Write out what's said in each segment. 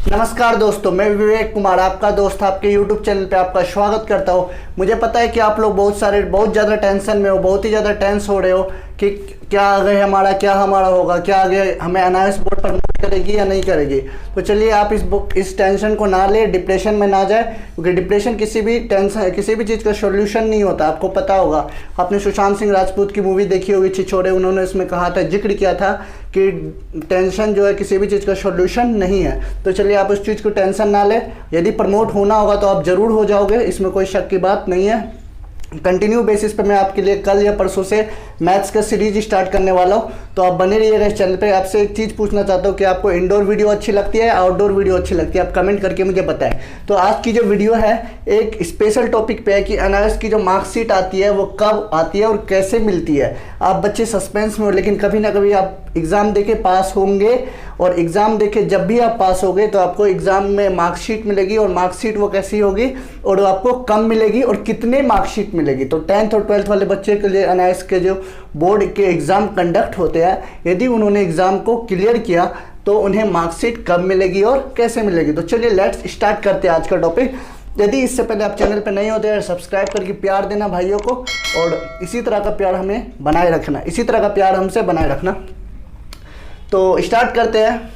नमस्कार दोस्तों, मैं विवेक कुमार आपका दोस्त आपके YouTube चैनल पे आपका स्वागत करता हूँ। मुझे पता है कि आप लोग बहुत ज़्यादा टेंशन में हो, बहुत ही ज़्यादा टेंस हो रहे हो कि क्या आगे क्या हमारा होगा, क्या आगे हमें एनआईएस बोर्ड प्रमोट करेगी या नहीं करेगी। तो चलिए आप इस टेंशन को ना ले, डिप्रेशन में ना जाए, क्योंकि डिप्रेशन किसी भी चीज़ का सोल्यूशन नहीं होता। आपको पता होगा, आपने सुशांत सिंह राजपूत की मूवी देखी होगी छिछोरे, उन्होंने इसमें कहा था, जिक्र किया था कि टेंशन जो है किसी भी चीज़ का सोल्यूशन नहीं है। तो चलिए आप उस चीज़ को टेंशन ना ले, यदि प्रमोट होना होगा तो आप ज़रूर हो जाओगे, इसमें कोई शक की बात नहीं है। कंटिन्यू बेसिस पे मैं आपके लिए कल या परसों से मैथ्स का सीरीज स्टार्ट करने वाला हूँ, तो आप बने रहिएगा इस चैनल पे। आपसे एक चीज़ पूछना चाहता हूँ कि आपको इंडोर वीडियो अच्छी लगती है, आउटडोर वीडियो अच्छी लगती है, आप कमेंट करके मुझे बताएं। तो आज की जो वीडियो है एक स्पेशल टॉपिक पे है कि एनआईएस की जो मार्कशीट आती है वो कब आती है और कैसे मिलती है। आप बच्चे सस्पेंस में हो, लेकिन कभी ना कभी आप एग्ज़ाम देके पास होंगे, और एग्ज़ाम देके जब भी आप पास होगे तो आपको एग्ज़ाम में मार्कशीट मिलेगी, और मार्कशीट वो कैसी होगी और वो आपको कम मिलेगी और कितने मार्कशीट मिलेगी। तो 10th और 12th वाले बच्चे के लिए एनआईएस के जो बोर्ड के एग्ज़ाम कंडक्ट होते हैं, यदि उन्होंने एग्ज़ाम को क्लियर किया तो उन्हें मार्कशीट कब मिलेगी और कैसे मिलेगी। तो चलिए लेट्स स्टार्ट करते हैं आज का टॉपिक। यदि इससे पहले आप चैनल पर नहीं होते हैं, सब्सक्राइब करके प्यार देना भाइयों को, और इसी तरह का प्यार हमें बनाए रखना, इसी तरह का प्यार हमसे बनाए रखना। तो स्टार्ट करते हैं।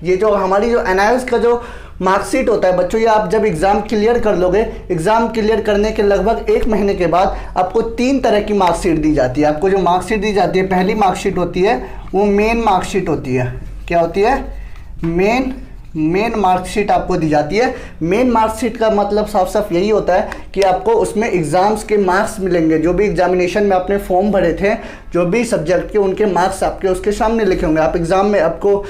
ये जो हमारी जो एनआईएस का जो मार्कशीट होता है बच्चों, ये आप जब एग्ज़ाम क्लियर कर लोगे, एग्ज़ाम क्लियर करने के लगभग 1 महीने के बाद आपको 3 तरह की मार्कशीट दी जाती है। आपको जो मार्कशीट दी जाती है, पहली मार्कशीट होती है वो मेन मार्कशीट होती है। क्या होती है? मेन मार्कशीट आपको दी जाती है। मेन मार्कशीट का मतलब साफ साफ यही होता है कि आपको उसमें एग्ज़ाम्स के मार्क्स मिलेंगे, जो भी एग्जामिनेशन में आपने फॉर्म भरे थे, जो भी सब्जेक्ट के, उनके मार्क्स आपके उसके सामने लिखे होंगे। आप एग्ज़ाम में आपको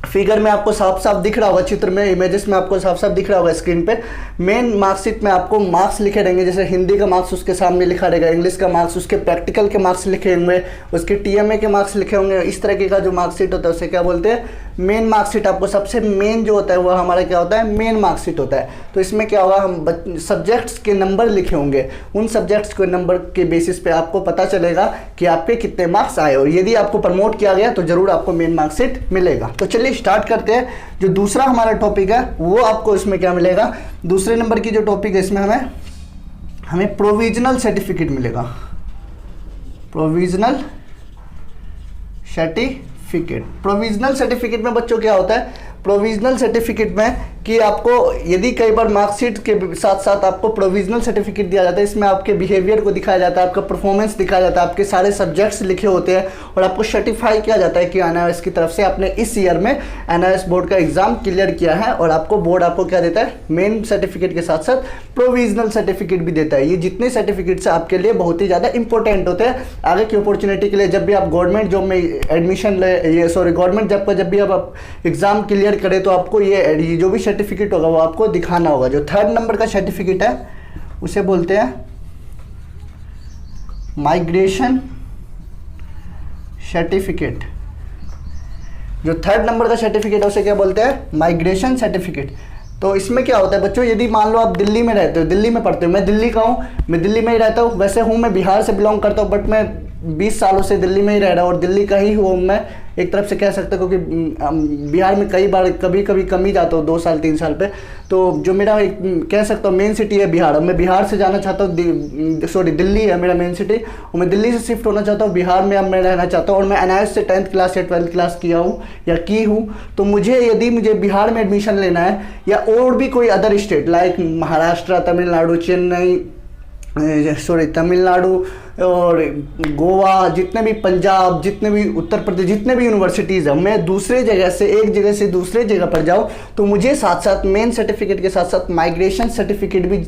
फिगर में आपको साफ साफ दिख रहा होगा, चित्र में, इमेजेस में आपको साफ साफ दिख रहा होगा स्क्रीन पे। मेन मार्कशीट में आपको मार्क्स लिखे रहेंगे, जैसे हिंदी का मार्क्स उसके सामने लिखा रहेगा, इंग्लिश का मार्क्स, उसके प्रैक्टिकल के मार्क्स लिखे होंगे, उसके टीएमए के मार्क्स लिखे होंगे। इस तरीके का जो मार्कशीट होता है उसे क्या बोलते हैं? Main marksheet. आपको सबसे मेन जो होता है वो हमारा क्या होता है? मेन मार्कशीट होता है। तो इसमें क्या होगा, हम सब्जेक्ट्स के नंबर लिखे होंगे, उन सब्जेक्ट्स के नंबर के बेसिस पे आपको पता चलेगा कि आपके कितने मार्क्स आए, और यदि आपको प्रमोट किया गया तो जरूर आपको मेन मार्कशीट मिलेगा। तो चलिए स्टार्ट करते हैं। जो दूसरा हमारा टॉपिक है वो आपको इसमें क्या मिलेगा, दूसरे नंबर की जो टॉपिक है इसमें हमें प्रोविजनल सर्टिफिकेट मिलेगा। प्रोविजनल सर्टिफिकेट में बच्चों क्या होता है? प्रोविजनल सर्टिफिकेट में कि आपको यदि कई बार मार्कशीट के साथ साथ आपको प्रोविजनल सर्टिफिकेट दिया जाता है, इसमें आपके बिहेवियर को दिखाया जाता है, आपका परफॉर्मेंस दिखाया जाता है, आपके सारे सब्जेक्ट्स लिखे होते हैं, और आपको सर्टिफाई किया जाता है कि एनआईएस की तरफ से आपने इस ईयर में एनआईएस बोर्ड का एग्जाम क्लियर किया है। और आपको बोर्ड आपको क्या देता है? मेन सर्टिफिकेट के साथ साथ प्रोविजनल सर्टिफिकेट भी देता है। ये जितने सर्टिफिकेट्स आपके लिए बहुत ही ज़्यादा इंपॉर्टेंट होते हैं आगे की अपॉर्चुनिटी के लिए। जब भी आप गवर्नमेंट जॉब में एडमिशन गवर्नमेंट जॉब का जब भी आप एग्जाम क्लियर करें तो आपको ये जो भी सर्टिफिकेट होगा वो आपको दिखाना होगा। जो 3rd नंबर का सर्टिफिकेट है उसे बोलते हैं माइग्रेशन सर्टिफिकेट। जो 3rd नंबर का सर्टिफिकेट है उसे क्या बोलते हैं? Migration certificate. तो इसमें क्या होता है बच्चों, यदि मान लो आप दिल्ली में रहते हो, दिल्ली में पढ़ते हो, मैं दिल्ली का हूँ, मैं दिल्ली में ही रहता हूँ, वैसे हूँ मैं बिहार से बिलोंग करता हूँ, बट मैं 20 सालों से दिल्ली में ही रह रहा हूँ और दिल्ली का ही हूँ मैं, एक तरफ से कह सकते हो, क्योंकि बिहार में कई बार कभी कम ही जाता हूँ 2 साल 3 साल पे। तो जो मेरा कह सकता हूँ मेन सिटी है बिहार, मैं बिहार से जाना चाहता हूँ, दिल्ली है मेरा मेन सिटी, और मैं दिल्ली से शिफ्ट होना चाहता हूँ बिहार में, अब मैं रहना चाहता हूँ, और मैं एनआईएस से 10th क्लास या 12th क्लास किया हूँ या की हूँ। तो यदि मुझे बिहार में एडमिशन लेना है, या और भी कोई other state like Maharashtra, Tamil Nadu, Tamil Nadu और गोवा, जितने भी पंजाब, जितने भी उत्तर प्रदेश, जितने भी यूनिवर्सिटीज़ हैं, मैं दूसरे जगह से एक जगह से दूसरे जगह पर जाऊँ तो मुझे साथ साथ मेन सर्टिफिकेट के साथ साथ माइग्रेशन सर्टिफिकेट भी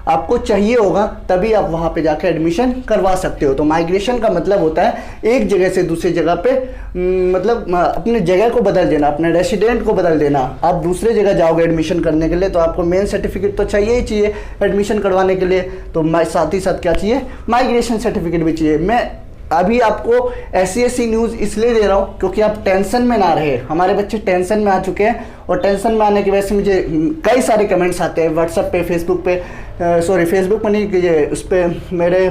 आपको चाहिए होगा, तभी आप वहाँ पे जाकर एडमिशन करवा सकते हो। तो माइग्रेशन का मतलब होता है एक जगह से दूसरी जगह पे, मतलब अपने जगह को बदल देना, अपने रेसिडेंट को बदल देना। आप दूसरे जगह जाओगे एडमिशन करने के लिए तो आपको मेन सर्टिफिकेट तो चाहिए ही चाहिए एडमिशन करवाने के लिए, तो साथ ही साथ क्या चाहिए? माइग्रेशन सर्टिफिकेट भी चाहिए। मैं अभी आपको ऐसी न्यूज़ इसलिए दे रहा हूँ क्योंकि आप टेंशन में ना रहे। हमारे बच्चे टेंशन में आ चुके हैं, और टेंशन में आने की वजह से मुझे कई सारे कमेंट्स आते हैं व्हाट्सएप पे, फेसबुक पे नहीं, ये उस पर मेरे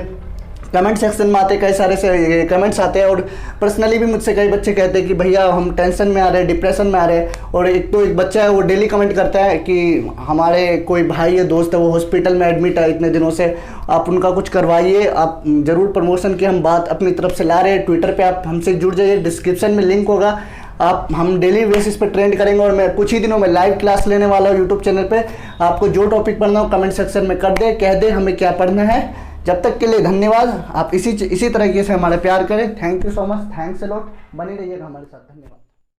कमेंट सेक्शन में आते कई सारे से कमेंट्स आते हैं, और पर्सनली भी मुझसे कई बच्चे कहते हैं कि भैया हम टेंशन में आ रहे हैं, डिप्रेशन में आ रहे हैं। और एक बच्चा है वो डेली कमेंट करता है कि हमारे कोई भाई या दोस्त है वो हॉस्पिटल में एडमिट है इतने दिनों से, आप उनका कुछ करवाइए, आप ज़रूर प्रमोशन की हम बात अपनी तरफ से ला रहे हैं। ट्विटर पर आप हमसे जुड़ जाइए, डिस्क्रिप्शन में लिंक होगा, आप हम डेली बेसिस पे ट्रेंड करेंगे। और मैं कुछ ही दिनों में लाइव क्लास लेने वाला हूँ यूट्यूब चैनल पे। आपको जो टॉपिक पढ़ना हो कमेंट सेक्शन में कर दे, कह दे हमें क्या पढ़ना है। जब तक के लिए धन्यवाद। आप इसी तरीके से हमारे प्यार करें। Thank you so much, thanks a lot. बने रहिएगा हमारे साथ। धन्यवाद।